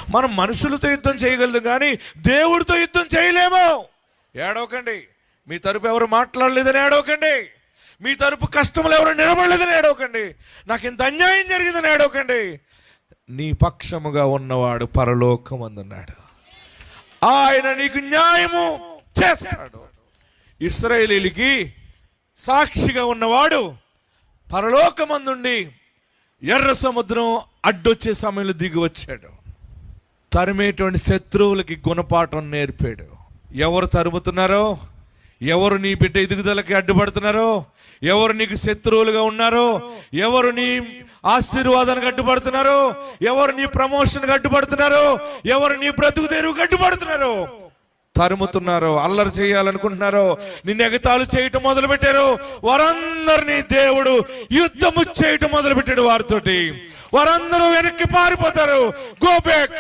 మనం మనుషులతో యుద్ధం చేయగలదు కానీ దేవుడితో యుద్ధం చేయలేము. ఏడవకండి. మీ తరపు ఎవరు మాట్లాడలేదని ఏడవకండి. మీ తరపు కష్టములు ఎవరు నిలబడలేదని ఏడవకండి. నాకు ఇంత అన్యాయం జరిగిందని ఏడవకండి. నీ పక్షముగా ఉన్నవాడు పరలోకమందున్నాడు. ఆయన నీకు న్యాయము చేస్తాడు. ఇశ్రాయేలీయులకి సాక్షిగా ఉన్నవాడు పరలోకమందుండి ఎర్ర సముద్రం అడ్డొచ్చే సమయంలో దిగి వచ్చాడు. తరిమేటువంటి శత్రువులకి గుణపాఠం నేర్పాడు. ఎవరు తరుముతున్నారో, ఎవరు నీ బిడ్డ ఎదుగుదలకి అడ్డుపడుతున్నారో, ఎవరు నీకు శత్రువులుగా ఉన్నారో, ఎవరు నీ ఆశీర్వాదానికి అడ్డుపడుతున్నారో, ఎవరు నీ ప్రమోషన్కి అడ్డుపడుతున్నారో, ఎవరు నీ బ్రతుకు తెరువుకి అడ్డుపడుతున్నారో, తరుముతున్నారో, అల్లరి చేయాలనుకుంటున్నారో, నిన్ను ఎగతాళి చేయటం మొదలు పెట్టారు, వారందరినీ దేవుడు యుద్ధము చేయటం మొదలు పెట్టాడు. వారితోటి వారందరూ వెనక్కి పారిపోతారు. Go back.